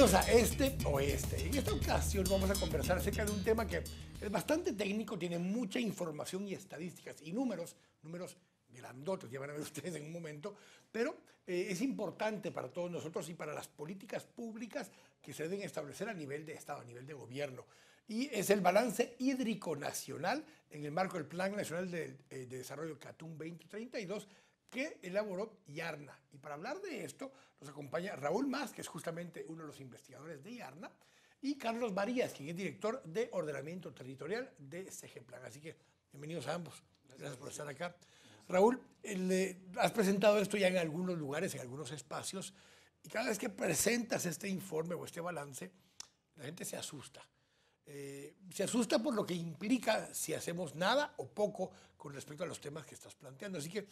Bienvenidos a Este Oeste. En esta ocasión vamos a conversar acerca de un tema que es bastante técnico, tiene mucha información y estadísticas y números grandotes, ya van a ver ustedes en un momento, pero es importante para todos nosotros y para las políticas públicas que se deben establecer a nivel de Estado, a nivel de gobierno. Y es el balance hídrico nacional en el marco del Plan Nacional de Desarrollo Catún 2032, que elaboró IARNA. Y para hablar de esto nos acompaña Raúl Mas, que es justamente uno de los investigadores de IARNA, y Carlos Varías, quien es director de Ordenamiento Territorial de CGPLAN. Así que bienvenidos a ambos. Gracias por estar acá. Raúl, has presentado esto ya en algunos lugares, en algunos espacios, y cada vez que presentas este informe o este balance, la gente se asusta. Se asusta por lo que implica si hacemos nada o poco con respecto a los temas que estás planteando. Así que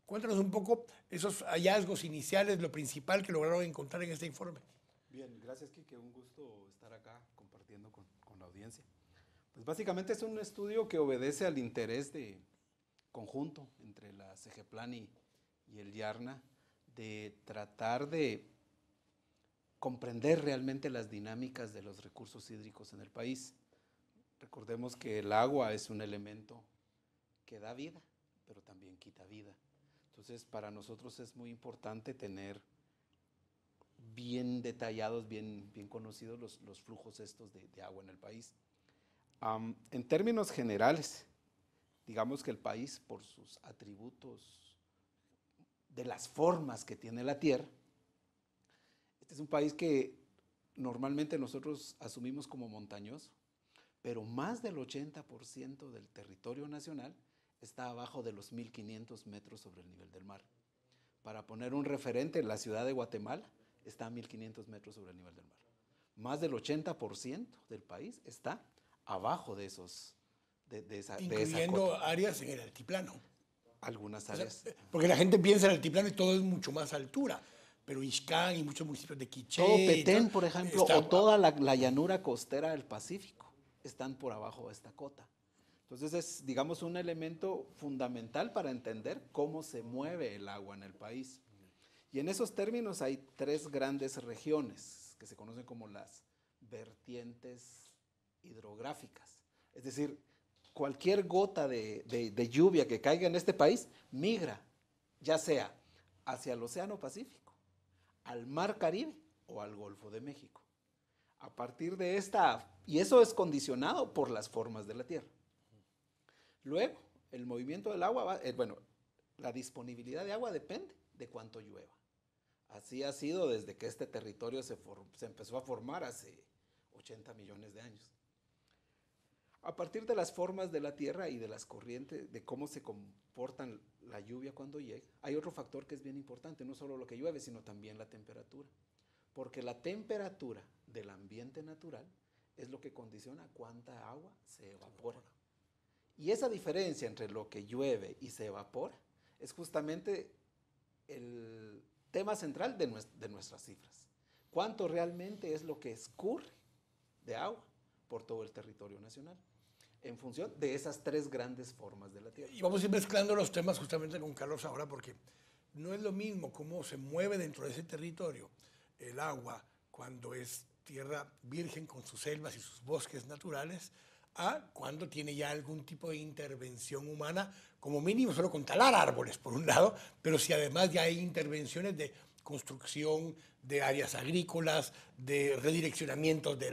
cuéntanos un poco esos hallazgos iniciales, lo principal que lograron encontrar en este informe. Bien, gracias, Quique. Un gusto estar acá compartiendo con la audiencia. Pues básicamente es un estudio que obedece al interés de conjunto entre la CGPLAN y el IARNA de tratar de comprender realmente las dinámicas de los recursos hídricos en el país. Recordemos que el agua es un elemento que da vida, pero también quita vida. Entonces, para nosotros es muy importante tener bien detallados, bien conocidos los flujos estos de agua en el país. En términos generales, digamos que el país, por sus atributos de las formas que tiene la tierra, este es un país que normalmente nosotros asumimos como montañoso, pero más del 80% del territorio nacional está abajo de los 1.500 metros sobre el nivel del mar. Para poner un referente, la ciudad de Guatemala está a 1.500 metros sobre el nivel del mar. Más del 80% del país está abajo de esos, de esa incluyendo áreas en el altiplano. Algunas áreas. O sea, porque la gente piensa en el altiplano y todo es mucho más altura, pero Ixcán y muchos municipios de Quiché. Todo Petén, por ejemplo, o toda la llanura costera del Pacífico están por abajo de esta cota. Entonces es, digamos, un elemento fundamental para entender cómo se mueve el agua en el país. Y en esos términos hay tres grandes regiones que se conocen como las vertientes hidrográficas. Es decir, cualquier gota de lluvia que caiga en este país migra, ya sea hacia el Océano Pacífico, al Mar Caribe o al Golfo de México. A partir de y eso es condicionado por las formas de la tierra. Luego, el movimiento del agua, la disponibilidad de agua depende de cuánto llueva. Así ha sido desde que este territorio se empezó a formar hace 80 millones de años. A partir de las formas de la tierra y de las corrientes, de cómo se comportan la lluvia cuando llega, hay otro factor que es bien importante, no solo lo que llueve, sino también la temperatura. Porque la temperatura del ambiente natural es lo que condiciona cuánta agua se evapora. Y esa diferencia entre lo que llueve y se evapora es justamente el tema central de nuestras cifras. ¿Cuánto realmente es lo que escurre de agua por todo el territorio nacional? En función de esas tres grandes formas de la tierra. Y vamos a ir mezclando los temas justamente con Carlos ahora, porque no es lo mismo cómo se mueve dentro de ese territorio el agua cuando es tierra virgen con sus selvas y sus bosques naturales, a cuando tiene ya algún tipo de intervención humana, como mínimo solo con talar árboles, por un lado, pero si además ya hay intervenciones de construcción de áreas agrícolas, de redireccionamientos de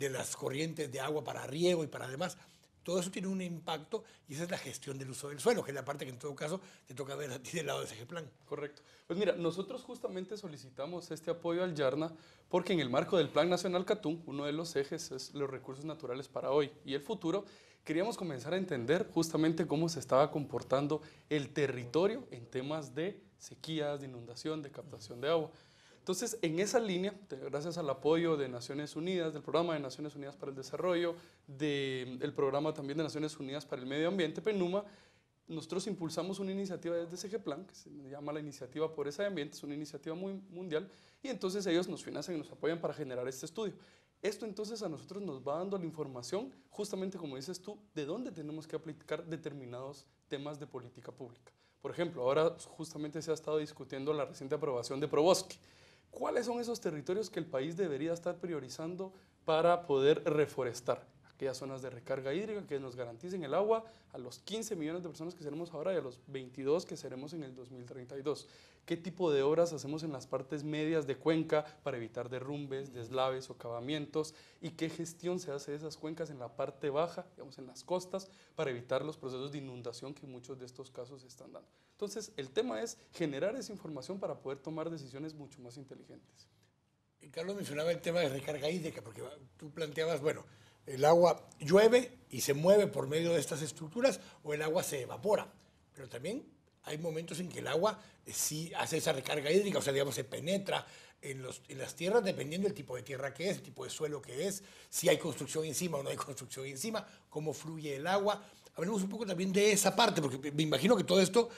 las corrientes de agua para riego y para demás. Todo eso tiene un impacto y esa es la gestión del uso del suelo, que es la parte que en todo caso te toca ver a ti del lado de CGPLAN. Correcto. Pues mira, nosotros justamente solicitamos este apoyo al IARNA porque en el marco del Plan Nacional Catún, uno de los ejes es los recursos naturales para hoy y el futuro. Queríamos comenzar a entender justamente cómo se estaba comportando el territorio en temas de sequías, de inundación, de captación de agua. Entonces, en esa línea, gracias al apoyo de Naciones Unidas, del Programa de Naciones Unidas para el Desarrollo, del Programa también de Naciones Unidas para el Medio Ambiente, PNUMA, nosotros impulsamos una iniciativa desde CGPLAN, que se llama la Iniciativa por ese Ambiente, es una iniciativa muy mundial, y entonces ellos nos financian y nos apoyan para generar este estudio. Esto entonces a nosotros nos va dando la información, justamente como dices tú, de dónde tenemos que aplicar determinados temas de política pública. Por ejemplo, ahora justamente se ha estado discutiendo la reciente aprobación de Probosque, ¿Cuáles son esos territorios que el país debería estar priorizando para poder reforestar? Aquellas zonas de recarga hídrica que nos garanticen el agua a los 15 millones de personas que seremos ahora y a los 22 que seremos en el 2032. ¿Qué tipo de obras hacemos en las partes medias de cuenca para evitar derrumbes, deslaves, socavamientos? ¿Y qué gestión se hace de esas cuencas en la parte baja, digamos en las costas, para evitar los procesos de inundación que en muchos de estos casos se están dando? Entonces, el tema es generar esa información para poder tomar decisiones mucho más inteligentes. Carlos mencionaba el tema de recarga hídrica, porque tú planteabas, bueno, el agua llueve y se mueve por medio de estas estructuras o el agua se evapora, pero también hay momentos en que el agua sí hace esa recarga hídrica, o sea, digamos, se penetra en las tierras dependiendo del tipo de tierra que es, el tipo de suelo que es, si hay construcción encima o no hay construcción encima, cómo fluye el agua. Hablemos un poco también de esa parte, porque me imagino que todo esto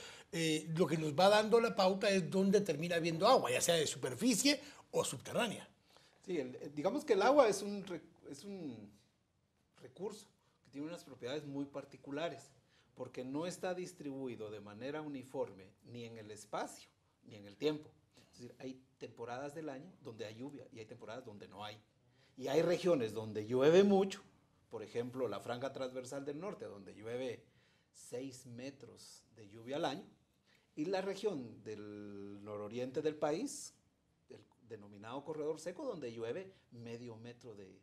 lo que nos va dando la pauta es dónde termina habiendo agua, ya sea de superficie o subterránea. Sí, digamos que el agua es un recurso que tiene unas propiedades muy particulares, porque no está distribuido de manera uniforme ni en el espacio ni en el tiempo. Es decir, hay temporadas del año donde hay lluvia y hay temporadas donde no hay. Y hay regiones donde llueve mucho, por ejemplo, la franja transversal del norte, donde llueve 6 metros de lluvia al año, y la región del nororiente del país, el denominado corredor seco, donde llueve medio metro de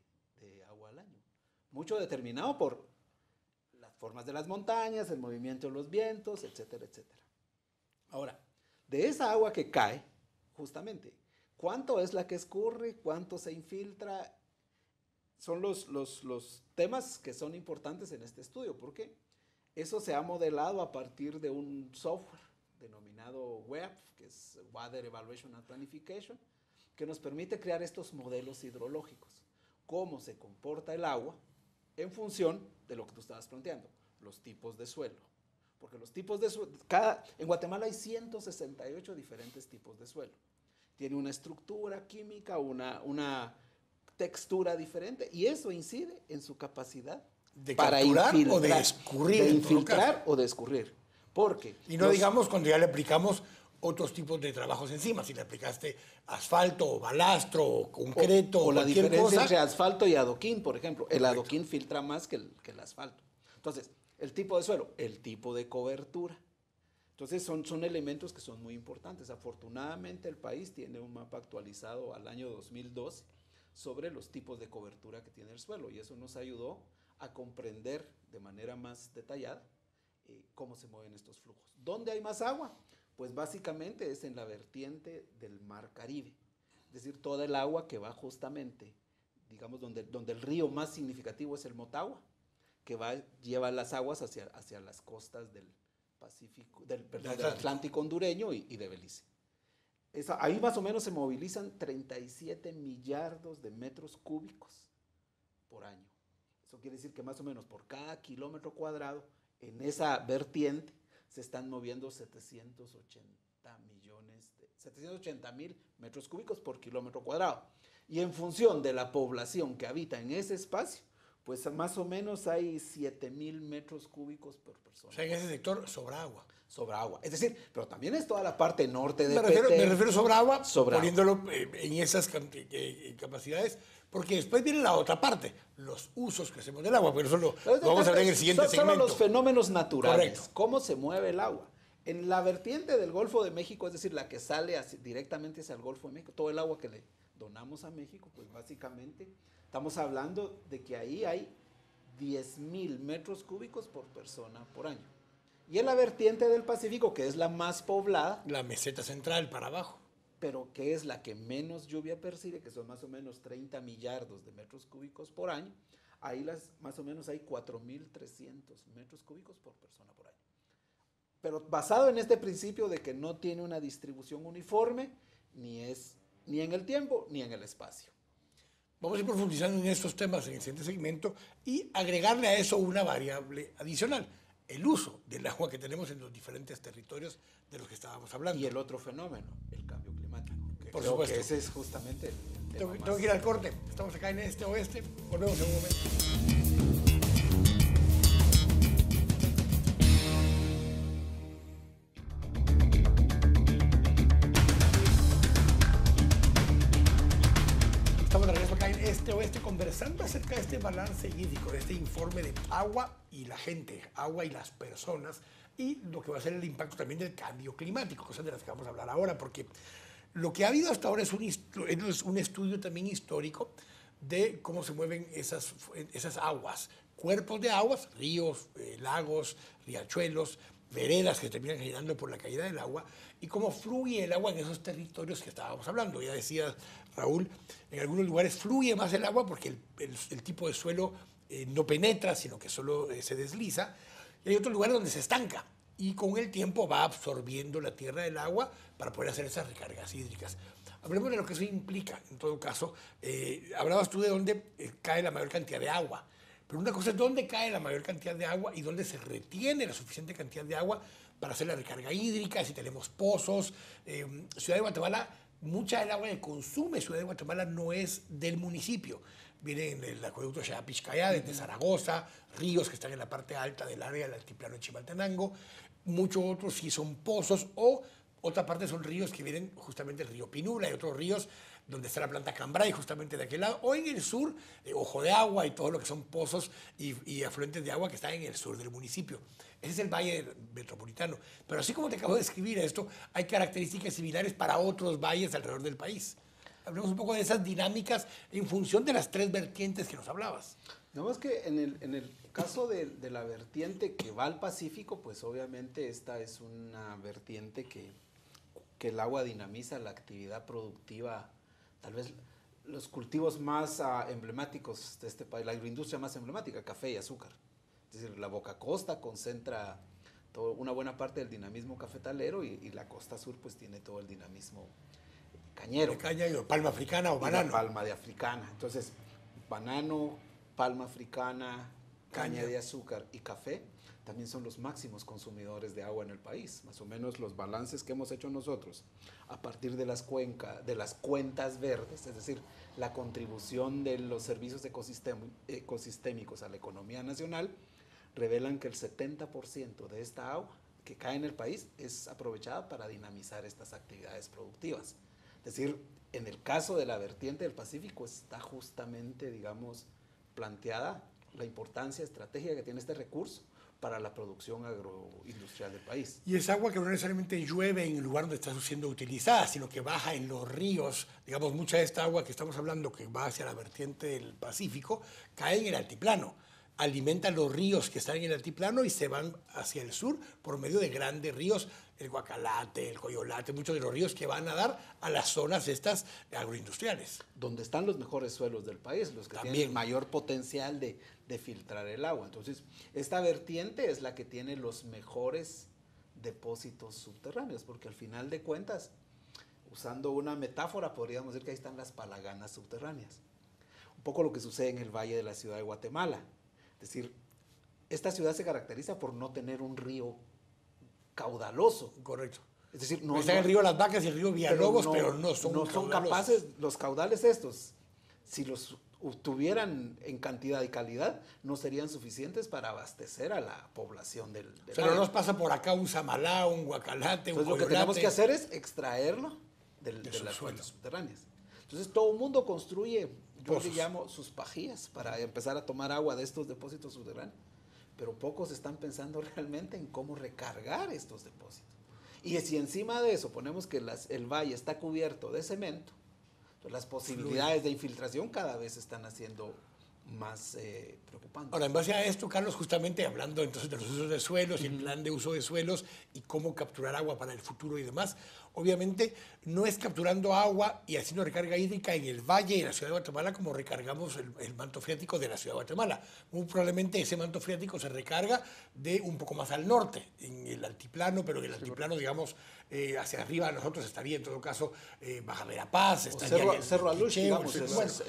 agua al año. Mucho determinado por las formas de las montañas, el movimiento de los vientos, etcétera, etcétera. Ahora, de esa agua que cae, justamente, ¿cuánto es la que escurre? ¿Cuánto se infiltra? Son los temas que son importantes en este estudio, porque eso se ha modelado a partir de un software denominado WEAP, que es Water Evaluation and Planification, que nos permite crear estos modelos hidrológicos. Cómo se comporta el agua en función de lo que tú estabas planteando, los tipos de suelo. Porque los tipos de suelo, en Guatemala hay 168 diferentes tipos de suelo. Tiene una estructura química, una textura diferente, y eso incide en su capacidad de para capturar infiltrar, o de escurrir. De infiltrar o de escurrir. Porque y no digamos cuando ya le aplicamos otros tipos de trabajos encima, si le aplicaste asfalto o balastro o concreto o la cualquier diferencia cosa. entre asfalto y adoquín, por ejemplo. El Correcto. adoquín filtra más que el asfalto. Entonces, el tipo de suelo, el tipo de cobertura. Entonces, son elementos que son muy importantes. Afortunadamente, el país tiene un mapa actualizado al año 2012 sobre los tipos de cobertura que tiene el suelo, y eso nos ayudó a comprender de manera más detallada cómo se mueven estos flujos. ¿Dónde hay más agua? Pues básicamente es en la vertiente del Mar Caribe, es decir, toda el agua que va justamente, digamos, donde el río más significativo es el Motagua, que lleva las aguas hacia las costas del Pacífico, del Atlántico hondureño y de Belice. Ahí más o menos se movilizan 37 millardos de metros cúbicos por año. Eso quiere decir que más o menos por cada kilómetro cuadrado en esa vertiente se están moviendo 780.000 metros cúbicos por kilómetro cuadrado. Y en función de la población que habita en ese espacio, pues más o menos hay 7.000 metros cúbicos por persona. O sea, en ese sector sobra agua. Sobra agua. Es decir, pero también es toda la parte norte de Me refiero sobre agua, poniéndolo en esas capacidades, porque después viene la otra parte, los usos que hacemos del agua, pero eso lo vamos a ver en el siguiente segmento. Son los fenómenos naturales. Correcto. ¿Cómo se mueve el agua? En la vertiente del Golfo de México, es decir, la que sale directamente hacia el Golfo de México, todo el agua que le donamos a México, pues básicamente estamos hablando de que ahí hay 10.000 metros cúbicos por persona por año. Y en la vertiente del Pacífico, que es la más poblada, la meseta central para abajo, pero que es la que menos lluvia percibe, que son más o menos 30 millardos de metros cúbicos por año, ahí más o menos hay 4.300 metros cúbicos por persona por año. Pero basado en este principio de que no tiene una distribución uniforme, ni en el tiempo ni en el espacio. Vamos a ir profundizando en estos temas en el siguiente segmento y agregarle a eso una variable adicional, el uso del agua que tenemos en los diferentes territorios de los que estábamos hablando. Y el otro fenómeno, el cambio climático. Por supuesto. Que ese es justamente el tema Tengo que ir al corte. Estamos acá en Este Oeste. Volvemos en un momento. oeste conversando acerca de este balance hídrico, de este informe de agua y la gente, agua y las personas, y lo que va a ser el impacto también del cambio climático, cosas de las que vamos a hablar ahora, porque lo que ha habido hasta ahora es un estudio también histórico de cómo se mueven esas aguas, cuerpos de aguas, ríos, lagos, riachuelos, veredas que terminan girando por la caída del agua, y cómo fluye el agua en esos territorios que estábamos hablando. Ya decía Raúl, en algunos lugares fluye más el agua porque el tipo de suelo no penetra, sino que solo se desliza, y hay otros lugares donde se estanca, y con el tiempo va absorbiendo la tierra del agua para poder hacer esas recargas hídricas. Hablemos de lo que eso implica, en todo caso. Hablabas tú de dónde cae la mayor cantidad de agua, pero una cosa es dónde cae la mayor cantidad de agua y dónde se retiene la suficiente cantidad de agua para hacer la recarga hídrica, si tenemos pozos. Ciudad de Guatemala, mucha del agua que consume Ciudad de Guatemala no es del municipio. Viene en el acueducto Xayapixcayá, desde Zaragoza, ríos que están en la parte alta del área del altiplano de Chimaltenango. Muchos otros sí son pozos, o otra parte son ríos que vienen justamente del río Pinula y otros ríos donde está la planta Cambrai, justamente de aquel lado, o en el sur, Ojo de Agua y todo lo que son pozos y afluentes de agua que están en el sur del municipio. Ese es el valle metropolitano. Pero así como te acabo de describir esto, hay características similares para otros valles alrededor del país. Hablemos un poco de esas dinámicas en función de las tres vertientes que nos hablabas. No, es que en el caso de la vertiente que va al Pacífico, pues obviamente esta es una vertiente que el agua dinamiza la actividad productiva, tal vez los cultivos más emblemáticos de este país, la agroindustria más emblemática, café y azúcar. Es decir, la Boca Costa concentra una buena parte del dinamismo cafetalero y la costa sur pues tiene todo el dinamismo cañero. De caña y palma africana o banano. Palma de africana. Entonces, banano, palma africana, caña de azúcar y café también son los máximos consumidores de agua en el país. Más o menos los balances que hemos hecho nosotros a partir de las cuentas verdes, es decir, la contribución de los servicios ecosistémicos a la economía nacional, revelan que el 70% de esta agua que cae en el país es aprovechada para dinamizar estas actividades productivas. Es decir, en el caso de la vertiente del Pacífico está justamente, digamos, planteada la importancia estratégica que tiene este recurso para la producción agroindustrial del país. Y es agua que no necesariamente llueve en el lugar donde está siendo utilizada, sino que baja en los ríos. Digamos, mucha de esta agua que estamos hablando, que va hacia la vertiente del Pacífico, cae en el altiplano. Alimentan los ríos que están en el altiplano y se van hacia el sur por medio de grandes ríos, el Guacalate, el Coyolate, muchos de los ríos que van a dar a las zonas estas agroindustriales. Donde están los mejores suelos del país, los que También tienen mayor potencial de filtrar el agua. Entonces, esta vertiente es la que tiene los mejores depósitos subterráneos, porque al final de cuentas, usando una metáfora, podríamos decir que ahí están las palaganas subterráneas. Un poco lo que sucede en el valle de la ciudad de Guatemala. Es decir, esta ciudad se caracteriza por no tener un río caudaloso. Correcto. Es decir, no está el río Las Vacas y el río Villalobos, pero no son capaces, los caudales estos, si los tuvieran en cantidad y calidad, no serían suficientes para abastecer a la población del pero nos pasa por acá un Samalá, un Guacalate, un Coyolate. Entonces lo que tenemos que hacer es extraerlo de las fuentes subterráneas. Entonces todo el mundo construye, yo le llamo sus pajías, para empezar a tomar agua de estos depósitos subterráneos. Pero pocos están pensando realmente en cómo recargar estos depósitos. Y si encima de eso ponemos que el valle está cubierto de cemento, entonces las posibilidades de infiltración cada vez están haciendo más preocupantes. Ahora, en base a esto, Carlos, justamente hablando entonces de los usos de suelos y el plan de uso de suelos y cómo capturar agua para el futuro y demás, obviamente no es capturando agua y haciendo recarga hídrica en el valle y en la ciudad de Guatemala como recargamos el manto freático de la ciudad de Guatemala. Muy probablemente ese manto freático se recarga de un poco más al norte, en el altiplano, pero en el altiplano, digamos, hacia arriba nosotros estaría en todo caso Baja Verapaz, estaría Cerro Alush, digamos,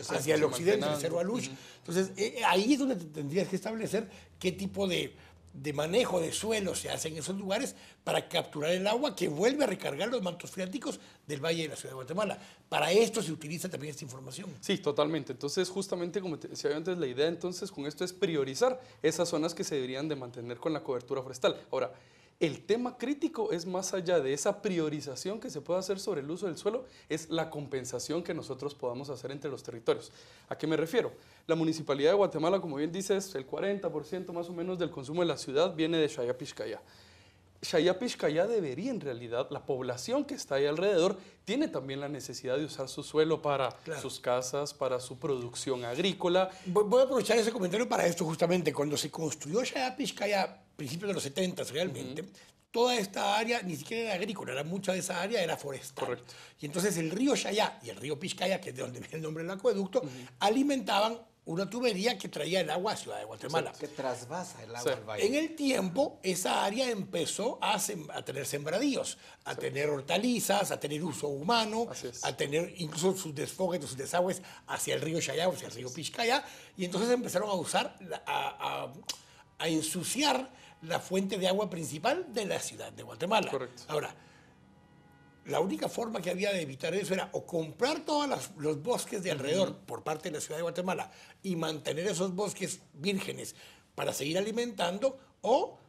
hacia el occidente, el Cerro Alush. Entonces, ahí es donde tendrías que establecer qué tipo de manejo de suelo se hace en esos lugares para capturar el agua que vuelve a recargar los mantos freáticos del Valle de la Ciudad de Guatemala. Para esto se utiliza también esta información. Sí, totalmente. Entonces, justamente como te decía antes, la idea entonces con esto es priorizar esas zonas que se deberían de mantener con la cobertura forestal. Ahora, El tema crítico es más allá de esa priorización que se puede hacer sobre el uso del suelo, es la compensación que nosotros podamos hacer entre los territorios. ¿A qué me refiero? La Municipalidad de Guatemala, como bien dices, el 40% más o menos del consumo de la ciudad viene de Xayapixcayá. Xayapixcayá debería, en realidad, la población que está ahí alrededor tiene también la necesidad de usar su suelo para sus casas, para su producción agrícola. Voy a aprovechar ese comentario para esto justamente. Cuando se construyó Xayapixcayá, principios de los 70 realmente, toda esta área ni siquiera era agrícola, mucha de esa área era forestal. Correcto. Y entonces el río Xayá y el río Pixcaya, que es de donde viene el nombre del acueducto, alimentaban una tubería que traía el agua a Ciudad de Guatemala. Que trasvasa el agua al valle. En el tiempo, esa área empezó a tener sembradíos, a tener hortalizas, a tener uso humano, a tener incluso sus desfogues, sus desagües hacia el río Xayá o hacia el río Pixcaya, y entonces empezaron a usar, a ensuciar la fuente de agua principal de la ciudad de Guatemala. Correcto. Ahora, la única forma que había de evitar eso era o comprar todos los bosques de alrededor por parte de la ciudad de Guatemala y mantener esos bosques vírgenes para seguir alimentando, o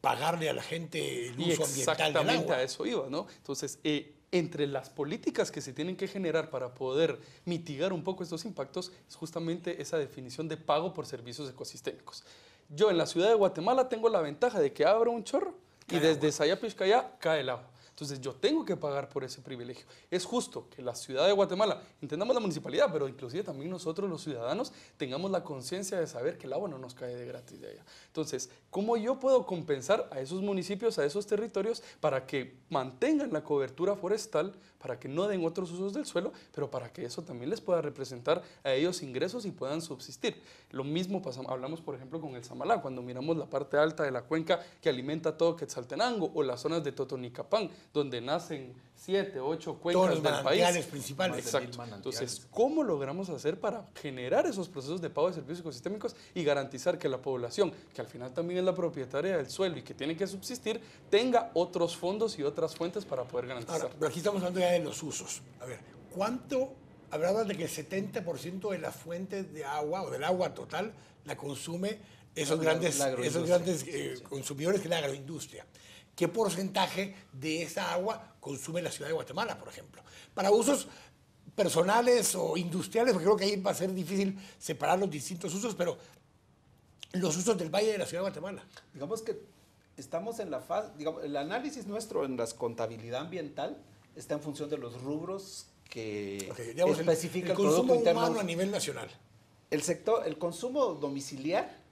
pagarle a la gente el uso ambiental del agua. Exactamente a eso iba, ¿no? Entonces, entre las políticas que se tienen que generar para poder mitigar un poco estos impactos es justamente esa definición de pago por servicios ecosistémicos. Yo en la ciudad de Guatemala tengo la ventaja de que abro un chorro y desde Xayapixcayá cae el agua. Entonces yo tengo que pagar por ese privilegio. Es justo que la ciudad de Guatemala, entendamos la municipalidad, pero inclusive también nosotros los ciudadanos tengamos la conciencia de saber que el agua no nos cae de gratis de allá. Entonces, ¿cómo yo puedo compensar a esos municipios, a esos territorios, para que mantengan la cobertura forestal, para que no den otros usos del suelo, pero para que eso también les pueda representar a ellos ingresos y puedan subsistir? Lo mismo hablamos, por ejemplo, con el Samalá, cuando miramos la parte alta de la cuenca que alimenta todo Quetzaltenango, o las zonas de Totonicapán, donde nacen 7, 8 cuencas del país. Principales. Exacto. Entonces, ¿cómo logramos hacer para generar esos procesos de pago de servicios ecosistémicos y garantizar que la población, que al final también es la propietaria del suelo y que tiene que subsistir, tenga otros fondos y otras fuentes para poder garantizar? Ahora, pero aquí estamos hablando ya de los usos. A ver, ¿cuánto? Hablabas de que el 70% de las fuentes de agua o del agua total la consume esos grandes consumidores, que es la agroindustria. ¿Qué porcentaje de esa agua consume la ciudad de Guatemala, por ejemplo? Para usos personales o industriales, porque creo que ahí va a ser difícil separar los distintos usos, pero los usos del Valle de la ciudad de Guatemala. Digamos que estamos en la fase, digamos, el análisis nuestro en la contabilidad ambiental está en función de los rubros que especifica el consumo humano a nivel nacional. El consumo domiciliar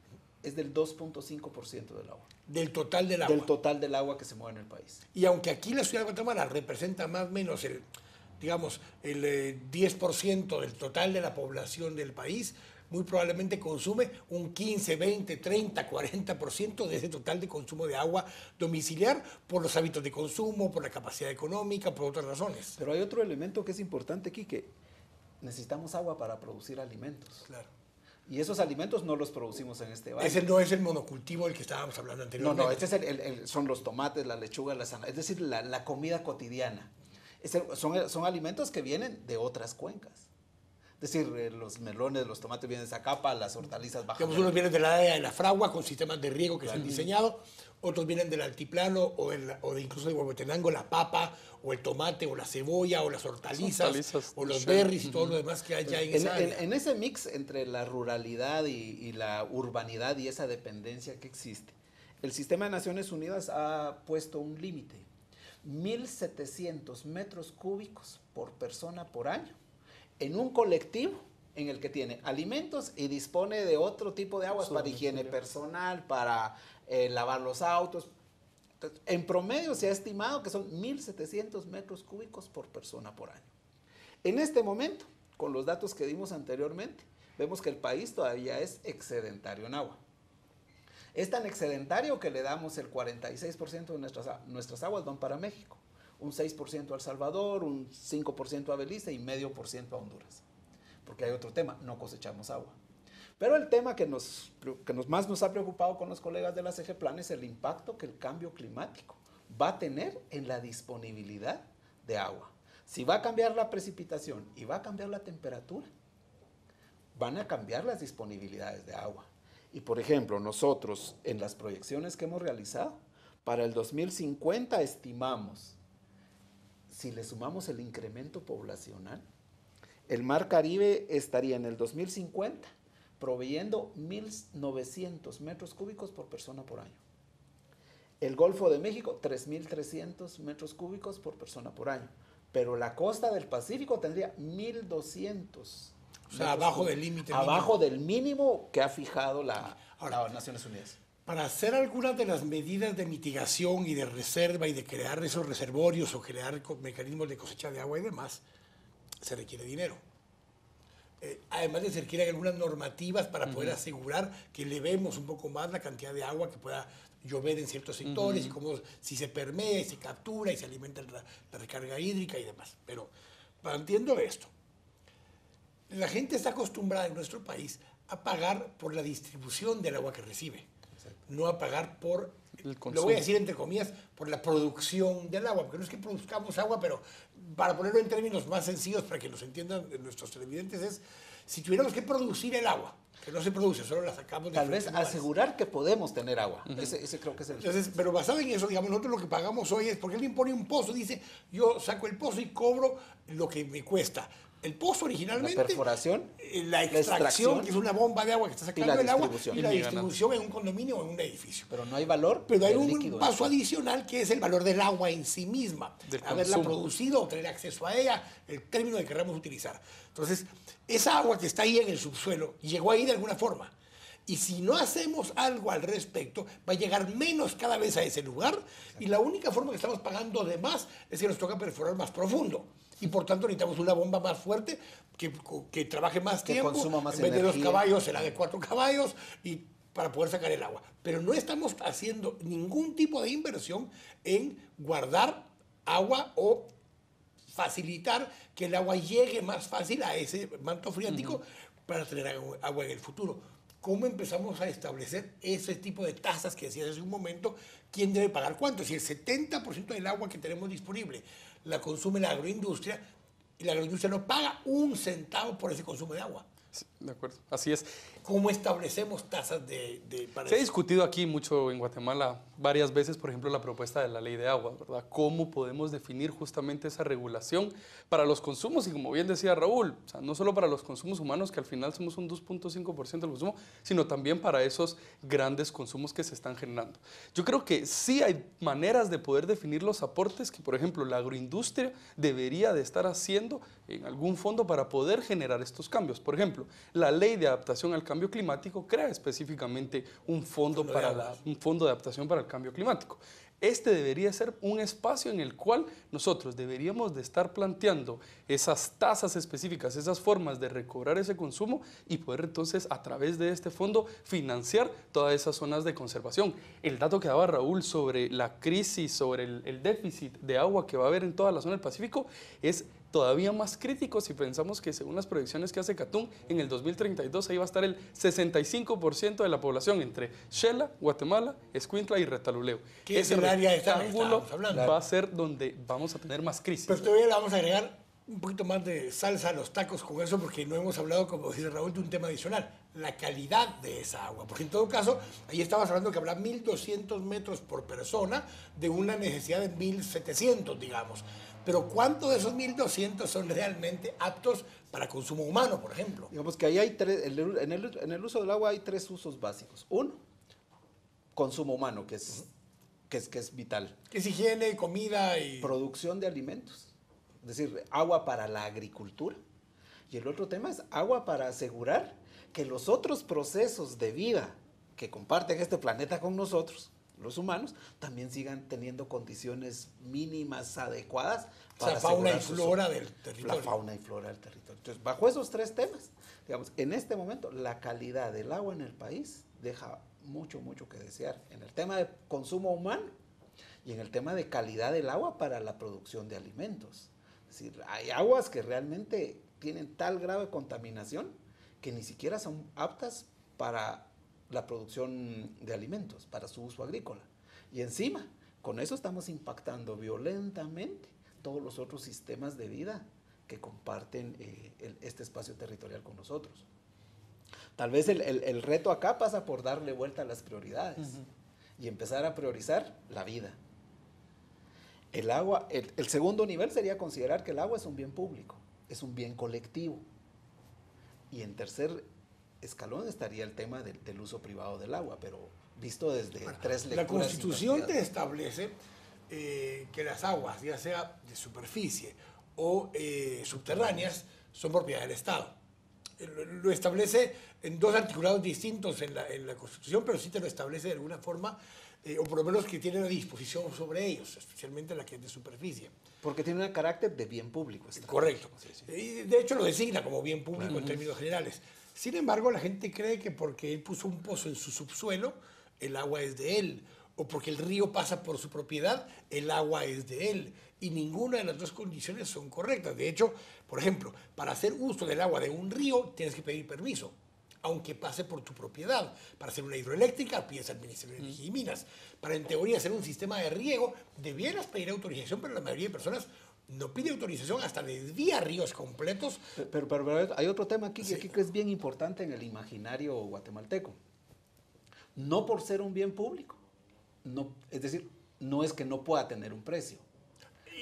es del 2.5% del agua. Del total del agua. Del total del agua que se mueve en el país. Y aunque aquí la ciudad de Guatemala representa más o menos el 10% del total de la población del país, muy probablemente consume un 15, 20, 30, 40% de ese total de consumo de agua domiciliar, por los hábitos de consumo, por la capacidad económica, por otras razones. Pero hay otro elemento que es importante aquí, que necesitamos agua para producir alimentos. Claro. Y esos alimentos no los producimos en este valle. Ese no es el monocultivo del que estábamos hablando anteriormente. No, este es son los tomates, la lechuga, la zanahoria, es decir, la comida cotidiana. Son alimentos que vienen de otras cuencas. Es decir, los melones, los tomates vienen de Zacapa, las hortalizas bajan. Unos vienen de la área de la fragua con sistemas de riego que se han diseñado, otros vienen del altiplano o de incluso de Huehuetenango, la papa o el tomate o la cebolla o las hortalizas o los berries y todo lo demás que hay ya en esa área. En ese mix entre la ruralidad y la urbanidad y esa dependencia que existe, el Sistema de Naciones Unidas ha puesto un límite, 1.700 metros cúbicos por persona por año, en un colectivo en el que tiene alimentos y dispone de otro tipo de aguas para higiene personal, para lavar los autos. Entonces, en promedio se ha estimado que son 1.700 metros cúbicos por persona por año. En este momento, con los datos que dimos anteriormente, vemos que el país todavía es excedentario en agua. Es tan excedentario que le damos el 46% de nuestras aguas van para México, un 6% a El Salvador, un 5% a Belice y 0.5% a Honduras. Porque hay otro tema, no cosechamos agua. Pero el tema que más nos ha preocupado con los colegas de la CGPLAN es el impacto que el cambio climático va a tener en la disponibilidad de agua. Si va a cambiar la precipitación y va a cambiar la temperatura, van a cambiar las disponibilidades de agua. Y por ejemplo, nosotros en las proyecciones que hemos realizado, Para el 2050 estimamos, si le sumamos el incremento poblacional, el Mar Caribe estaría en el 2050 proveyendo 1.900 metros cúbicos por persona por año. El Golfo de México, 3.300 metros cúbicos por persona por año. Pero la costa del Pacífico tendría 1.200. O sea, abajo del límite. Abajo del mínimo que ha fijado las Naciones Unidas. Para hacer algunas de las medidas de mitigación y de reserva y de crear esos reservorios o crear mecanismos de cosecha de agua y demás, se requiere dinero. Además se requieren algunas normativas para poder asegurar que elevemos un poco más la cantidad de agua que pueda llover en ciertos sectores y cómo, si se permea y se captura y se alimenta la recarga hídrica y demás. Pero entiendo esto. La gente está acostumbrada en nuestro país a pagar por la distribución del agua que recibe, no a pagar por, lo voy a decir entre comillas, por la producción del agua, porque no es que produzcamos agua, pero para ponerlo en términos más sencillos para que nos entiendan nuestros televidentes es, si tuviéramos que producir el agua, que no se produce, solo la sacamos de tal vez asegurar que podemos tener agua. Ese creo que es el... Entonces, pero basado en eso, digamos, nosotros lo que pagamos hoy es porque él impone un pozo, dice, yo saco el pozo y cobro lo que me cuesta. El pozo originalmente, la perforación, la extracción, que es una bomba de agua que está sacando el agua, y la distribución en un condominio o en un edificio. Pero no hay valor. Pero hay un paso adicional que es el valor del agua en sí misma, haberla producido o tener acceso a ella, el término que queramos utilizar. Entonces, esa agua que está ahí en el subsuelo llegó ahí de alguna forma. Y si no hacemos algo al respecto, va a llegar menos cada vez a ese lugar. Y la única forma que estamos pagando de más es que nos toca perforar más profundo. Y por tanto necesitamos una bomba más fuerte que trabaje más tiempo. Que consuma más energía. En vez de 2 caballos será de 4 caballos y para poder sacar el agua. Pero no estamos haciendo ningún tipo de inversión en guardar agua o facilitar que el agua llegue más fácil a ese manto freático para tener agua en el futuro. ¿Cómo empezamos a establecer ese tipo de tasas que decías hace un momento? ¿Quién debe pagar cuánto? Si el 70% del agua que tenemos disponible la consume la agroindustria, y la agroindustria no paga un centavo por ese consumo de agua. Sí, de acuerdo, así es. ¿Cómo establecemos tasas para Se ha discutido aquí mucho en Guatemala varias veces, por ejemplo, la propuesta de la ley de agua, ¿verdad? ¿Cómo podemos definir justamente esa regulación para los consumos? Y como bien decía Raúl, o sea, no solo para los consumos humanos, que al final somos un 2.5% del consumo, sino también para esos grandes consumos que se están generando. Yo creo que sí hay maneras de poder definir los aportes que, por ejemplo, la agroindustria debería de estar haciendo en algún fondo para poder generar estos cambios. Por ejemplo, la ley de adaptación al cambio climático crea específicamente un fondo de adaptación para el cambio climático. Este debería ser un espacio en el cual nosotros deberíamos de estar planteando esas tasas específicas, esas formas de recobrar ese consumo y poder entonces a través de este fondo financiar todas esas zonas de conservación. El dato que daba Raúl sobre la crisis, sobre el déficit de agua que va a haber en toda la zona del Pacífico es todavía más crítico si pensamos que según las proyecciones que hace Catún, en el 2032 ahí va a estar el 65% de la población entre Xela, Guatemala, Escuintla y Retaluleu. Ese área rectángulo va a ser donde vamos a tener más crisis. Pero todavía le vamos a agregar un poquito más de salsa a los tacos con eso, porque no hemos hablado, como dice Raúl, de un tema adicional, la calidad de esa agua. Porque en todo caso, ahí estabas hablando que habrá 1.200 metros por persona de una necesidad de 1.700, digamos. Pero ¿cuántos de esos 1.200 son realmente aptos para consumo humano, por ejemplo? Digamos que ahí hay en el uso del agua hay 3 usos básicos. Uno, consumo humano, que es vital. Que es higiene, comida y... Producción de alimentos. Es decir, agua para la agricultura. Y el otro tema es agua para asegurar que los otros procesos de vida que comparten este planeta con nosotros, los humanos, también sigan teniendo condiciones mínimas adecuadas para fauna y flora del territorio. La fauna y flora del territorio. Entonces, bajo esos 3 temas, digamos, en este momento la calidad del agua en el país deja mucho que desear en el tema de consumo humano y en el tema de calidad del agua para la producción de alimentos. Es decir, hay aguas que realmente tienen tal grado de contaminación que ni siquiera son aptas para la producción de alimentos, para su uso agrícola. Y encima, con eso estamos impactando violentamente todos los otros sistemas de vida que comparten este espacio territorial con nosotros. Tal vez el reto acá pasa por darle vuelta a las prioridades. y empezar a priorizar la vida. El agua, el segundo nivel sería considerar que el agua es un bien público, es un bien colectivo. Y en tercer escalón estaría el tema del uso privado del agua, pero visto desde tres lecturas. La Constitución te establece que las aguas, ya sea de superficie o subterráneas, son propiedad del Estado. Lo establece en dos articulados distintos en la Constitución, pero sí te lo establece de alguna forma, o por lo menos que tiene una disposición sobre ellos, especialmente la que es de superficie. Porque tiene un carácter de bien público. Correcto. Y de hecho lo designa como bien público en términos generales. Sin embargo, la gente cree que porque él puso un pozo en su subsuelo, el agua es de él. O porque el río pasa por su propiedad, el agua es de él. Y ninguna de las dos condiciones son correctas. De hecho, por ejemplo, para hacer uso del agua de un río, tienes que pedir permiso, aunque pase por tu propiedad. Para hacer una hidroeléctrica, pides al Ministerio de Energía y Minas. Para, en teoría, hacer un sistema de riego, debieras pedir autorización, pero la mayoría de personas no pide autorización, hasta desvía ríos completos. Pero hay otro tema aquí, que es bien importante en el imaginario guatemalteco. No por ser un bien público, no, es decir, no es que no pueda tener un precio.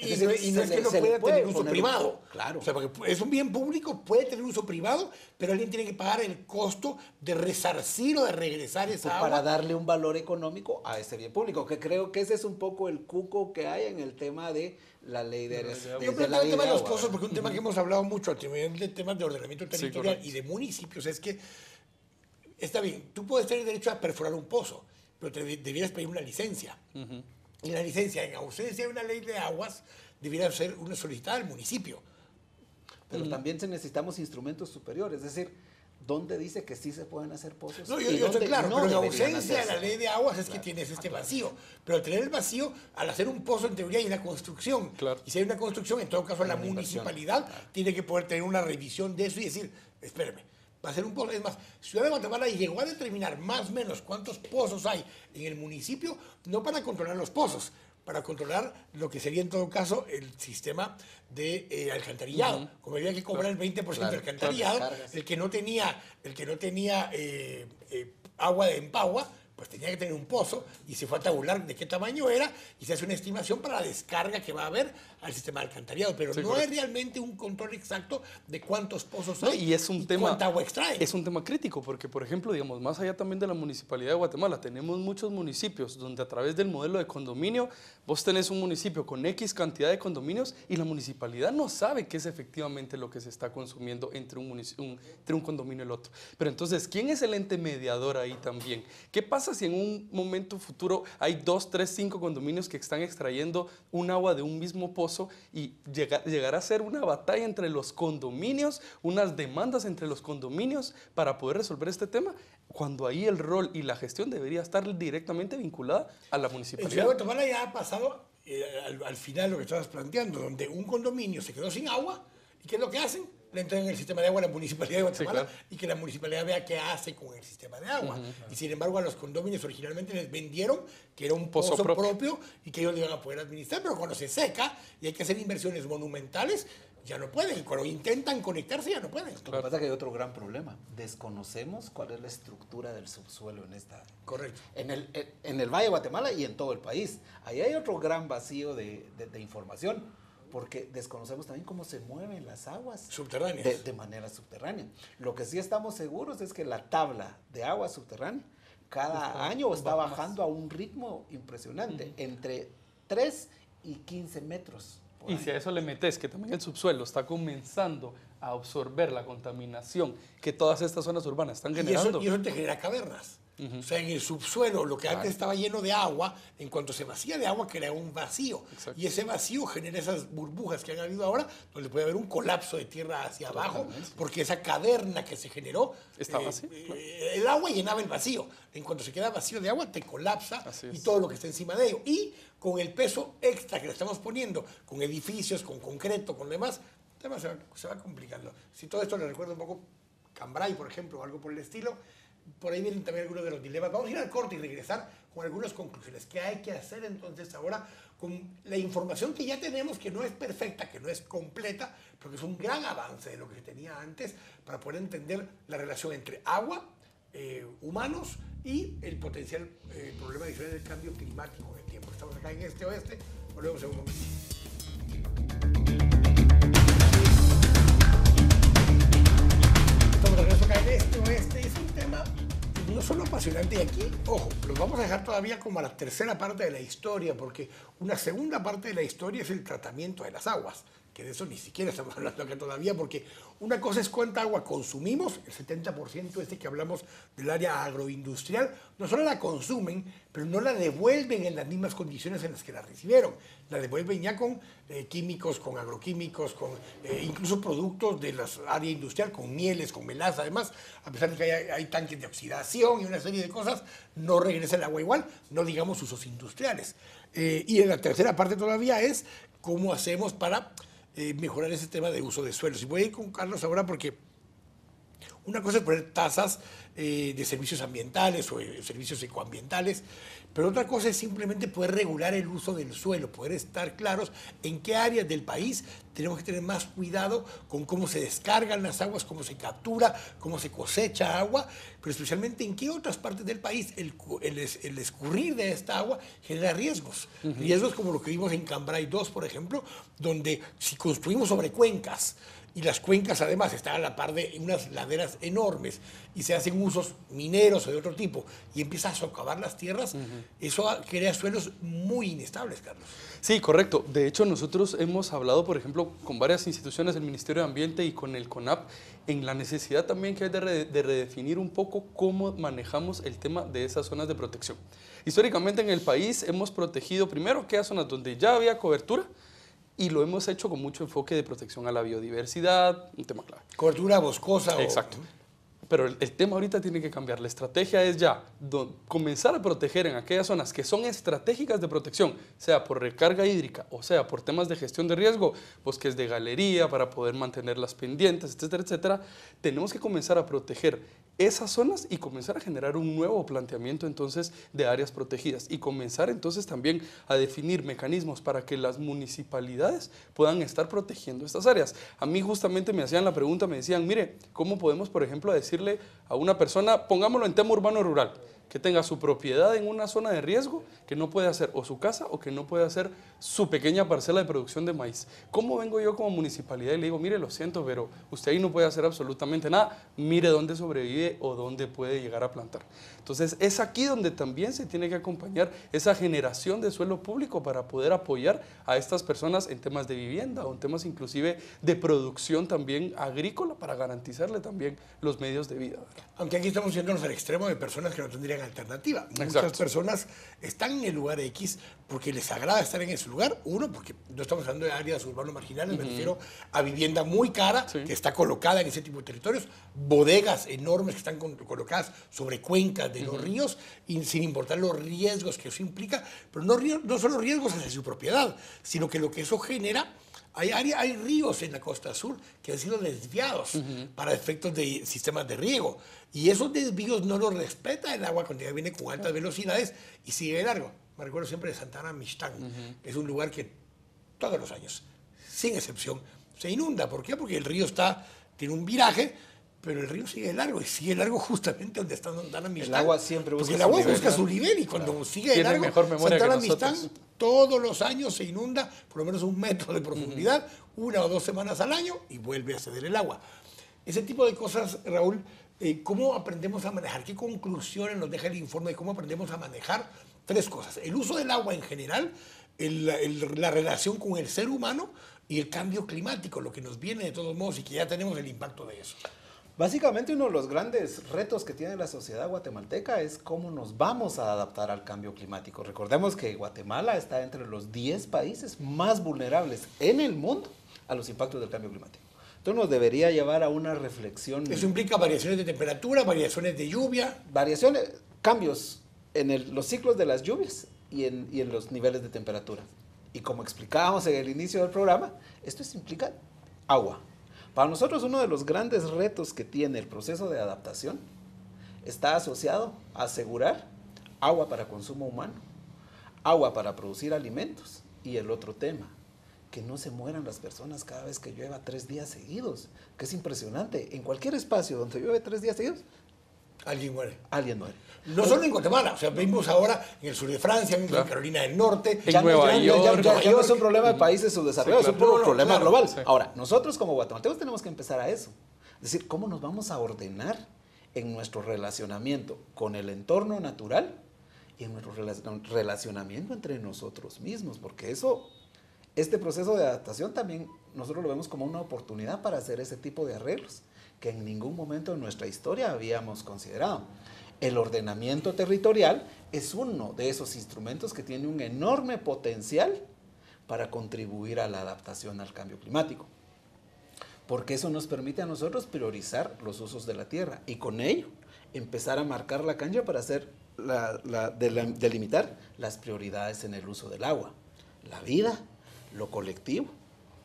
Y no es que no pueda tener uso privado. Claro. O sea, porque es un bien público, puede tener uso privado, pero alguien tiene que pagar el costo de resarcir o de regresar esa agua. Para darle un valor económico a ese bien público, que creo que ese es un poco el cuco que hay en el tema de la ley de Yo creo que el tema de los pozos, porque un tema que hemos hablado mucho a nivel de temas de ordenamiento territorial y de municipios, es que está bien, tú puedes tener derecho a perforar un pozo, pero debieras pedir una licencia. Y la licencia, en ausencia de una ley de aguas, debiera ser una solicitada al municipio. Pero también necesitamos instrumentos superiores, es decir, ¿dónde dice que sí se pueden hacer pozos? No, yo estoy claro, pero en ausencia de la ley de aguas es que tienes este vacío. Pero al tener el vacío, al hacer un pozo, en teoría hay una construcción. Claro. Y si hay una construcción, en todo caso la municipalidad tiene que poder tener una revisión de eso y decir, espérame, va a ser un pozo. Es más, Ciudad de Guatemala llegó a determinar más o menos cuántos pozos hay en el municipio, no para controlar los pozos, para controlar lo que sería en todo caso el sistema de alcantarillado. Como había que cobrar el 20% de alcantarillado, el que no tenía agua de empagua, pues tenía que tener un pozo y se fue a tabular de qué tamaño era y se hace una estimación para la descarga que va a haber al sistema de alcantarillado, pero no es realmente un control exacto de cuántos pozos hay y es un tema, cuánta agua extraen. Es un tema crítico porque, por ejemplo, digamos, más allá también de la Municipalidad de Guatemala, tenemos muchos municipios donde a través del modelo de condominio, vos tenés un municipio con X cantidad de condominios y la municipalidad no sabe qué es efectivamente lo que se está consumiendo entre un condominio y el otro. Pero entonces, ¿quién es el ente mediador ahí también? ¿Qué pasa si en un momento futuro hay 2, 3, 5 condominios que están extrayendo un agua de un mismo pozo y llegará a ser una batalla entre los condominios, unas demandas entre los condominios para poder resolver este tema, cuando ahí el rol y la gestión debería estar directamente vinculada a la municipalidad? En Ciudad de Guatemala ya ha pasado al final lo que estabas planteando, donde un condominio se quedó sin agua, ¿y qué es lo que hacen? Le entregan el sistema de agua a la Municipalidad de Guatemala y que la Municipalidad vea qué hace con el sistema de agua. Y sin embargo a los condominios originalmente les vendieron que era un pozo propio y que ellos le iban a poder administrar, pero cuando se seca y hay que hacer inversiones monumentales, ya no pueden. Y cuando intentan conectarse ya no pueden. Lo que pasa es que hay otro gran problema. Desconocemos cuál es la estructura del subsuelo en esta... Correcto. En el Valle de Guatemala y en todo el país. Ahí hay otro gran vacío de información, porque desconocemos también cómo se mueven las aguas subterráneas de manera subterránea. Lo que sí estamos seguros es que la tabla de agua subterránea cada año está bajando a un ritmo impresionante, entre 3 y 15 metros. Y si a eso le metes que también el subsuelo está comenzando a absorber la contaminación que todas estas zonas urbanas están generando. Y eso te genera cavernas. O sea, en el subsuelo, lo que antes estaba lleno de agua, en cuanto se vacía de agua, crea un vacío. Exacto. Y ese vacío genera esas burbujas que han habido ahora, donde puede haber un colapso de tierra hacia abajo, porque esa caverna que se generó, está vacío. El agua llenaba el vacío. En cuanto se queda vacío de agua, te colapsa y todo lo que está encima de ello. Y con el peso extra que le estamos poniendo, con edificios, con concreto, con demás, el tema se va complicando. Si todo esto le recuerda un poco Cambrai, por ejemplo, o algo por el estilo, por ahí vienen también algunos de los dilemas. Vamos a ir al corte y regresar con algunas conclusiones. ¿Qué hay que hacer entonces ahora con la información que ya tenemos, que no es perfecta, que no es completa, pero que es un gran avance de lo que se tenía antes, para poder entender la relación entre agua, humanos y el potencial problema adicional del cambio climático en el tiempo. Estamos acá en Este Oeste, volvemos en un momento. Estamos de regreso acá en Este Oeste, es un tema no solo apasionante, y aquí, ojo, los vamos a dejar todavía como a la tercera parte de la historia, porque una segunda parte de la historia es el tratamiento de las aguas, que de eso ni siquiera estamos hablando acá todavía, porque una cosa es cuánta agua consumimos, el 70% que hablamos del área agroindustrial, no solo la consumen, pero no la devuelven en las mismas condiciones en las que la recibieron, la devuelven ya con químicos, con agroquímicos, con incluso productos de la área industrial, con mieles, con melaza, además, a pesar de que hay tanques de oxidación y una serie de cosas, no regresa el agua igual, no digamos usos industriales. Y en la tercera parte todavía es cómo hacemos para mejorar ese tema de uso de suelos. Y voy a ir con Carlos ahora porque una cosa es poner tasas de servicios ambientales o servicios ecoambientales, pero otra cosa es simplemente poder regular el uso del suelo, poder estar claros en qué áreas del país tenemos que tener más cuidado con cómo se descargan las aguas, cómo se captura, cómo se cosecha agua, pero especialmente en qué otras partes del país el escurrir de esta agua genera riesgos. Riesgos como lo que vimos en Cambrai 2, por ejemplo, donde si construimos sobre cuencas, y las cuencas además están a la par de unas laderas enormes y se hacen usos mineros o de otro tipo y empieza a socavar las tierras, eso crea suelos muy inestables, Carlos. Sí, correcto. De hecho, nosotros hemos hablado, por ejemplo, con varias instituciones del Ministerio de Ambiente y con el CONAP, en la necesidad también que hay de redefinir un poco cómo manejamos el tema de esas zonas de protección. Históricamente en el país hemos protegido primero aquellas zonas donde ya había cobertura, y lo hemos hecho con mucho enfoque de protección a la biodiversidad, un tema clave. Cobertura boscosa. Exacto. Pero el tema ahorita tiene que cambiar. La estrategia es ya comenzar a proteger en aquellas zonas que son estratégicas de protección, sea por recarga hídrica o sea por temas de gestión de riesgo, bosques de galería para poder mantener las pendientes, etcétera, etcétera. Tenemos que comenzar a proteger esas zonas y comenzar a generar un nuevo planteamiento entonces de áreas protegidas y comenzar entonces también a definir mecanismos para que las municipalidades puedan estar protegiendo estas áreas. A mí justamente me hacían la pregunta, me decían, mire, ¿cómo podemos, por ejemplo, decirle a una persona, pongámoslo en tema urbano rural, que tenga su propiedad en una zona de riesgo, que no puede hacer o su casa o que no puede hacer su pequeña parcela de producción de maíz? ¿Cómo vengo yo como municipalidad y le digo, mire, lo siento, pero usted ahí no puede hacer absolutamente nada, mire dónde sobrevive o dónde puede llegar a plantar? Entonces es aquí donde también se tiene que acompañar esa generación de suelo público para poder apoyar a estas personas en temas de vivienda o en temas inclusive de producción también agrícola para garantizarle también los medios de vida. Aunque aquí estamos yéndonos al extremo de personas que no tendrían alternativa. Exacto. Muchas personas están en el lugar X porque les agrada estar en ese lugar. Uno, porque no estamos hablando de áreas urbanos marginales, me refiero a vivienda muy cara, que está colocada en ese tipo de territorios, bodegas enormes que están colocadas sobre cuencas de los ríos, y sin importar los riesgos que eso implica, pero no solo riesgos hacia su propiedad, sino que lo que eso genera. Hay ríos en la costa sur que han sido desviados para efectos de sistemas de riego. Y esos desvíos no los respeta el agua cuando ya viene con altas velocidades y sigue de largo. Me recuerdo siempre de Santana Mixtán. Es un lugar que todos los años, sin excepción, se inunda. ¿Por qué? Porque el río tiene un viraje, pero el río sigue de largo y sigue de largo justamente donde está Santana Mixtán. El agua siempre busca su nivel. Porque el agua busca su nivel y cuando sigue de largo, mejor memoria Santana que Mixtán nosotros. todos los años se inunda por lo menos 1 metro de profundidad, 1 o 2 semanas al año y vuelve a ceder el agua. Ese tipo de cosas, Raúl, ¿cómo aprendemos a manejar? ¿Qué conclusiones nos deja el informe de cómo aprendemos a manejar? 3 cosas. El uso del agua en general, la relación con el ser humano y el cambio climático, lo que nos viene de todos modos y que ya tenemos el impacto de eso. Básicamente uno de los grandes retos que tiene la sociedad guatemalteca es cómo nos vamos a adaptar al cambio climático. Recordemos que Guatemala está entre los 10 países más vulnerables en el mundo a los impactos del cambio climático. Entonces nos debería llevar a una reflexión. Eso implica variaciones de temperatura, variaciones de lluvia. Cambios en los ciclos de las lluvias y en los niveles de temperatura. Y como explicábamos en el inicio del programa, esto implica agua. Para nosotros uno de los grandes retos que tiene el proceso de adaptación está asociado a asegurar agua para consumo humano, agua para producir alimentos y el otro tema, que no se mueran las personas cada vez que llueva 3 días seguidos, que es impresionante. En cualquier espacio donde llueve 3 días seguidos, Alguien muere. Alguien muere. No solo en Guatemala, o sea, vimos ahora en el sur de Francia, en Carolina del Norte. En Nueva York. Ya no es un problema de países subdesarrollados, Sí, es un problema global. Sí. Ahora, nosotros como guatemaltecos tenemos que empezar a eso. Es decir, ¿cómo nos vamos a ordenar en nuestro relacionamiento con el entorno natural y en nuestro relacionamiento entre nosotros mismos? Porque este proceso de adaptación también nosotros lo vemos como una oportunidad para hacer ese tipo de arreglos que en ningún momento en nuestra historia habíamos considerado. El ordenamiento territorial es uno de esos instrumentos que tiene un enorme potencial para contribuir a la adaptación al cambio climático, porque eso nos permite a nosotros priorizar los usos de la tierra y con ello empezar a marcar la cancha para hacer delimitar las prioridades en el uso del agua, la vida, lo colectivo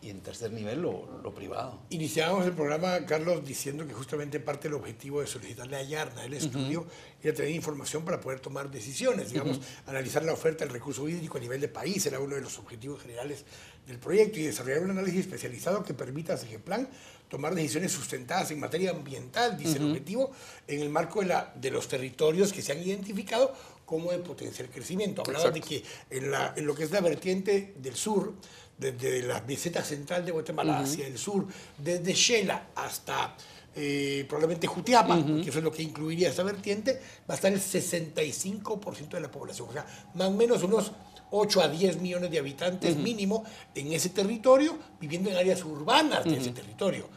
y en tercer nivel lo privado. Iniciábamos el programa, Carlos, diciendo que justamente parte del objetivo de solicitarle a Yarna el estudio era tener información para poder tomar decisiones, digamos, analizar la oferta del recurso hídrico a nivel de país, era uno de los objetivos generales del proyecto, y desarrollar un análisis especializado que permita a CEGEPLAN tomar decisiones sustentadas en materia ambiental, dice el objetivo, en el marco de los territorios que se han identificado como de potencial crecimiento. Hablaba de que en lo que es la vertiente del sur, desde la meseta central de Guatemala hacia el sur, desde Xela hasta probablemente Jutiapa, que eso es lo que incluiría esta vertiente, va a estar el 65% de la población, o sea, más o menos unos 8 a 10 millones de habitantes mínimo en ese territorio, viviendo en áreas urbanas de ese territorio.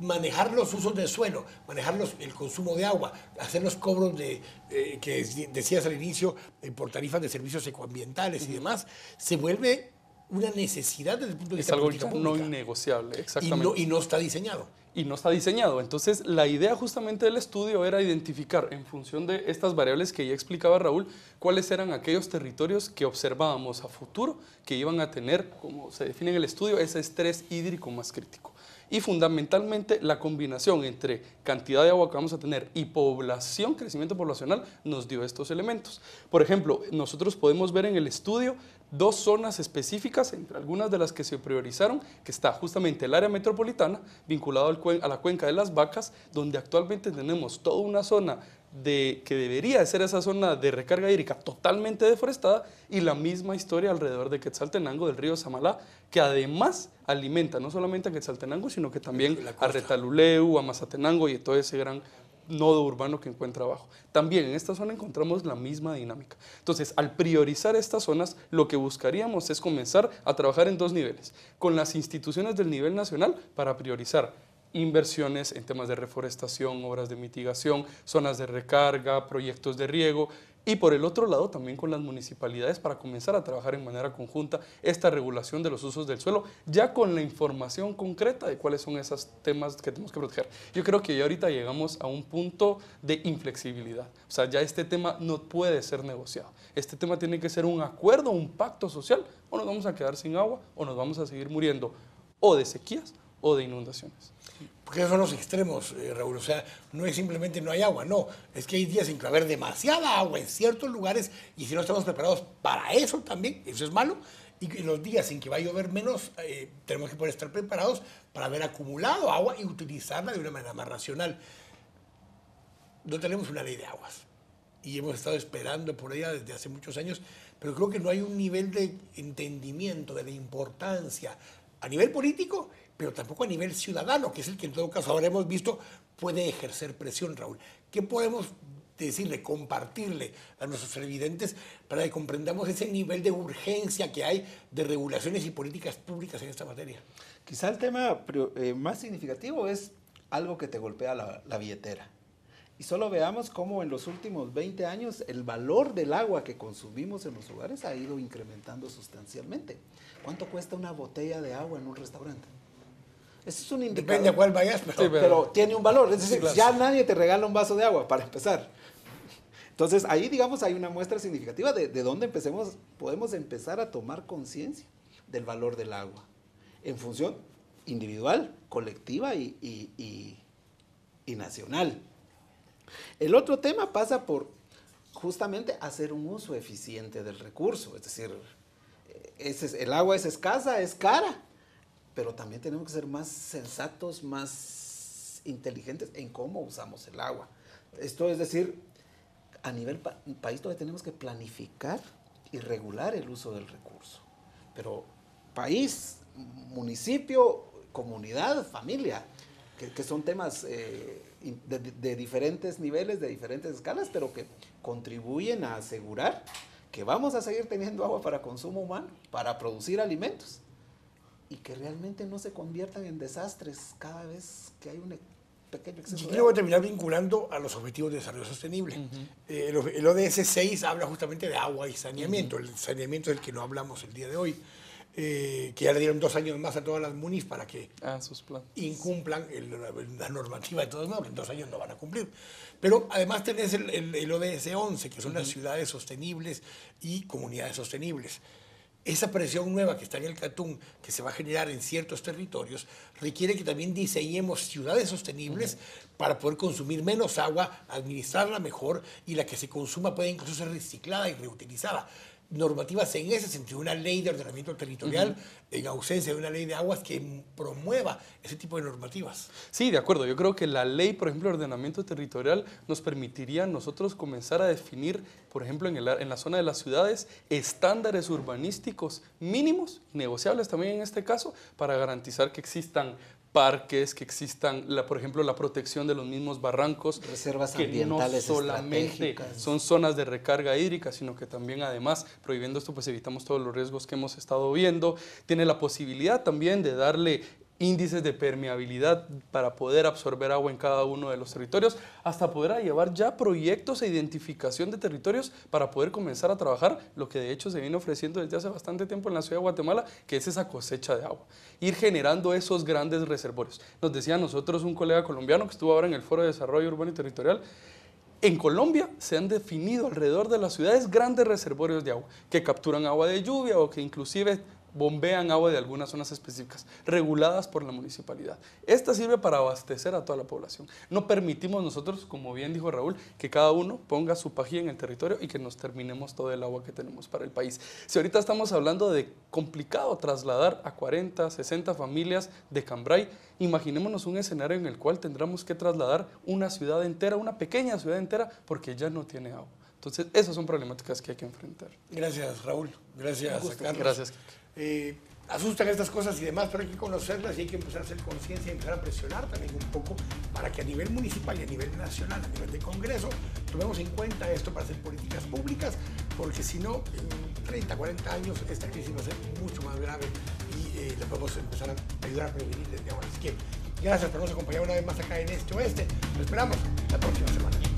Manejar los usos del suelo, manejar el consumo de agua, hacer los cobros que decías al inicio por tarifas de servicios ecoambientales y demás, se vuelve una necesidad desde el punto de vista es algo política no pública. innegociable, exactamente. Y no está diseñado. Y no está diseñado. Entonces, la idea justamente del estudio era identificar, en función de estas variables que ya explicaba Raúl, cuáles eran aquellos territorios que observábamos a futuro que iban a tener, como se define en el estudio, ese estrés hídrico más crítico. Y fundamentalmente la combinación entre cantidad de agua que vamos a tener y población, crecimiento poblacional, nos dio estos elementos. Por ejemplo, nosotros podemos ver en el estudio 2 zonas específicas, entre algunas de las que se priorizaron, que está justamente el área metropolitana, vinculado a la cuenca de las Vacas, donde actualmente tenemos toda una zona que debería de ser esa zona de recarga hídrica totalmente deforestada, y la misma historia alrededor de Quetzaltenango, del río Samalá, que además alimenta no solamente a Quetzaltenango, sino que también a Retaluleu, a Mazatenango y a todo ese gran nodo urbano que encuentra abajo. También en esta zona encontramos la misma dinámica. Entonces, al priorizar estas zonas, lo que buscaríamos es comenzar a trabajar en 2 niveles, con las instituciones del nivel nacional para priorizar inversiones en temas de reforestación, obras de mitigación, zonas de recarga, proyectos de riego, y por el otro lado también con las municipalidades para comenzar a trabajar en manera conjunta esta regulación de los usos del suelo, ya con la información concreta de cuáles son esos temas que tenemos que proteger. Yo creo que ya ahorita llegamos a un punto de inflexibilidad, o sea, ya este tema no puede ser negociado, este tema tiene que ser un acuerdo, un pacto social, o nos vamos a quedar sin agua, o nos vamos a seguir muriendo o de sequías o de inundaciones. Porque esos son los extremos, Raúl. O sea, no es simplemente no hay agua, no. Es que hay días en que va a haber demasiada agua en ciertos lugares y si no estamos preparados para eso también, eso es malo. Y en los días en que va a llover menos, tenemos que poder estar preparados para haber acumulado agua y utilizarla de una manera más racional. No tenemos una ley de aguas y hemos estado esperando por ella desde hace muchos años, pero creo que no hay un nivel de entendimiento de la importancia a nivel político, pero tampoco a nivel ciudadano, que es el que en todo caso ahora hemos visto puede ejercer presión, Raúl. ¿Qué podemos decirle, compartirle a nuestros televidentes para que comprendamos ese nivel de urgencia que hay de regulaciones y políticas públicas en esta materia? Quizá el tema más significativo es algo que te golpea la billetera. Y solo veamos cómo en los últimos 20 años el valor del agua que consumimos en los hogares ha ido incrementando sustancialmente. ¿Cuánto cuesta una botella de agua en un restaurante? Ese es un indicador. Depende a cuál vayas, pero tiene un valor. Es decir, Sí, claro. ya nadie te regala un vaso de agua, para empezar. Entonces, ahí, digamos, hay una muestra significativa de dónde podemos empezar a tomar conciencia del valor del agua, en función individual, colectiva y nacional. El otro tema pasa por justamente hacer un uso eficiente del recurso, es decir, el agua es escasa, es cara, pero también tenemos que ser más sensatos, más inteligentes en cómo usamos el agua. Esto es decir, a nivel país todavía tenemos que planificar y regular el uso del recurso. Pero país, municipio, comunidad, familia, que son temas de diferentes niveles, de diferentes escalas, pero que contribuyen a asegurar que vamos a seguir teniendo agua para consumo humano, para producir alimentos, y que realmente no se conviertan en desastres cada vez que hay un pequeño exceso de agua. Yo voy a terminar vinculando a los Objetivos de Desarrollo Sostenible. El ODS 6 habla justamente de agua y saneamiento. El saneamiento es el que no hablamos el día de hoy. Que ya le dieron 2 años más a todas las munis para que incumplan la normativa de todos modos, en 2 años no van a cumplir. Pero además tenés el ODS 11, que son las ciudades sostenibles y comunidades sostenibles. Esa presión nueva que está en el Catún, que se va a generar en ciertos territorios, requiere que también diseñemos ciudades sostenibles para poder consumir menos agua, administrarla mejor y la que se consuma puede incluso ser reciclada y reutilizada. Normativas en ese sentido, una ley de ordenamiento territorial en ausencia de una ley de aguas que promueva ese tipo de normativas. Sí, de acuerdo. Yo creo que la ley, por ejemplo, de ordenamiento territorial nos permitiría a nosotros comenzar a definir, por ejemplo, en la zona de las ciudades, estándares urbanísticos mínimos, negociables también en este caso, para garantizar que existan parques, que existan, por ejemplo, la protección de los mismos barrancos. Reservas ambientales que no solamente son zonas de recarga hídrica, sino que también además, prohibiendo esto, pues evitamos todos los riesgos que hemos estado viendo. Tiene la posibilidad también de darle índices de permeabilidad para poder absorber agua en cada uno de los territorios, hasta poder llevar ya proyectos e identificación de territorios para poder comenzar a trabajar lo que de hecho se viene ofreciendo desde hace bastante tiempo en la ciudad de Guatemala, que es esa cosecha de agua, ir generando esos grandes reservorios. Nos decía a nosotros un colega colombiano que estuvo ahora en el Foro de Desarrollo Urbano y Territorial, en Colombia se han definido alrededor de las ciudades grandes reservorios de agua, que capturan agua de lluvia o que inclusive bombean agua de algunas zonas específicas, reguladas por la municipalidad. Esta sirve para abastecer a toda la población. No permitimos nosotros, como bien dijo Raúl, que cada uno ponga su pajilla en el territorio y que nos terminemos todo el agua que tenemos para el país. Si ahorita estamos hablando de complicado trasladar a 40, 60 familias de Cambrai, imaginémonos un escenario en el cual tendremos que trasladar una ciudad entera, una pequeña ciudad entera, porque ya no tiene agua. Entonces, esas son problemáticas que hay que enfrentar. Gracias, Raúl. Gracias, Carlos. Gracias. Asustan estas cosas y demás, pero hay que conocerlas y hay que empezar a hacer conciencia y empezar a presionar también un poco para que a nivel municipal y a nivel nacional, a nivel de Congreso, tomemos en cuenta esto para hacer políticas públicas, porque si no, en 30, 40 años esta crisis va a ser mucho más grave y la podemos empezar a ayudar a prevenir desde ahora. Así que gracias por nos acompañar una vez más acá en Este Oeste. Lo esperamos la próxima semana.